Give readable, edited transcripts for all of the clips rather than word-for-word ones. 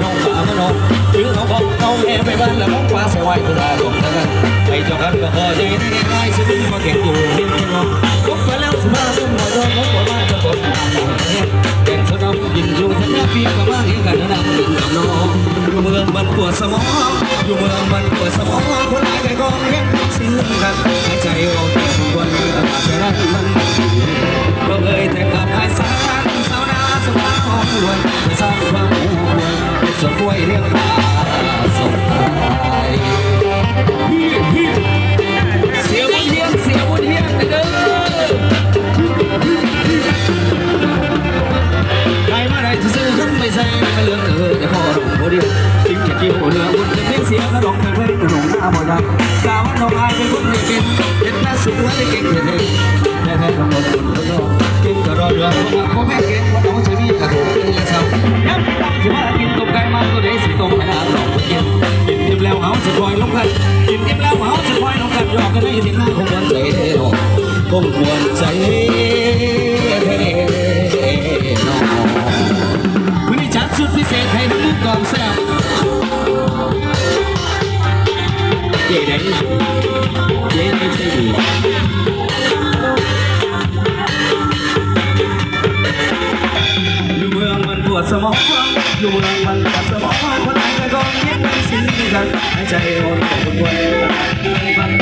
น้องป่ามาน้องหรือเขาบอกเอาแห่ไปบ้านแล้วน้องป่าใส่ไว้ตุลาดงทั้งนั้นไอ้เจ้ากันก็พอใจในง่ายซึ่งมาเก็บอยู่เรียนที่น้องยกไปแล้วสุภาพสุภาพน้องบอกว่าจะบอกแก่นสนองยินอยู่ทั้งนี้ปีกับว่าเห็นกันนะดึงกับน้องอยู่เมืองมันปวดสมองอยู่เมืองมันปวดสมองคนไหนใจกองเห็นสิ่งกันให้ใจเราแต่ทุกวันนี้อาจจะรักมันเราเคยแต่กับไอ้สารสาวนาสวรรค์ของรวยสร้างความห่วงส่งกล้วยเรียงตาส่งตายเสียบุญเฮียนเสียบุญเฮียนเด้อใครมาได้จะซื้อขึ้นไม่ใช่ไม่เลือกจะขอร้องโมเดียวทิ้งจะกิ้วเรือบุญจะเพียงเสียงกระดองเพลงเพลงกระดองหน้าบ่ดังกล่าวว่าน้องอายเป็นคนเก่งเห็นหน้าสุดว่าได้เก่งเท่แท้ๆต้องบอกคนเขาต้องเก่งกระดองเรือเพราะแม่เก่งว่าน้องจะมีกระดูกเรือเศร้าย้ำต้องจะมากินต้มไก่มาตัวเดียวสิต้มไม่ได้หรอกกินอิ่มแล้วเขาจะคอยลงกันกินอิ่มแล้วเขาจะคอยลงกันหยอกกันได้ที่หน้าคงควรใจเท่คงควรใจเท่น้องวันนี้จัดสุดพิเศษให้ทั้งมุกกองแซ่บเย่ได้เย่ได้ใช่ดีอยู่เมืองมันปวดสมองอยู่เมืองมันปวดสมองคนไหนก็กองเย็นไม่สิ้นกันให้ใจอ่อนตกไว้ไม่บังเล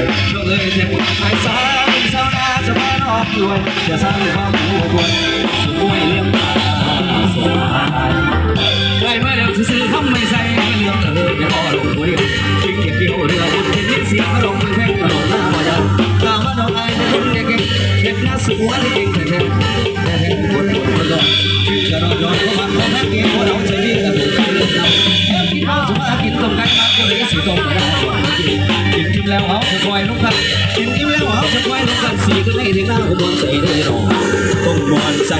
ยก็เลยเจ็บปวดหายสายเศร้าหน้าจะมาออกด้วยจะสร้างความหัวปวดสุขไม่เลี้ยงตาสบายได้มาแล้วซื่อๆทำไม่ใส่เรื่องอย่าขอลงหัวเดียวจริงเก็บเกี่ยวเรือบุญเป็นนิสัยกระดองเป็นแท่งกระดองหน้าบ่ยันกล่าวว่าน้องอายเป็นคนเก่งเก็บหน้าสุขหัวที่เก่งแท้ๆแต่แท้ๆคนคนดอกคือกระดองย้อนเข้ามาเพราะแม่เก่งเพราะเราจะมีกระดูกเรื่องเรากินข้าวจะมากินต้มไก่มาก็เลยสิต้มไม่ได้กินแล้วเขาจะคอยลุกขึ้นกินแล้วเขาจะคอยลุกขึ้นสีก็ไม่ถึงหน้าคนใจได้หรอกต้องมวนใจ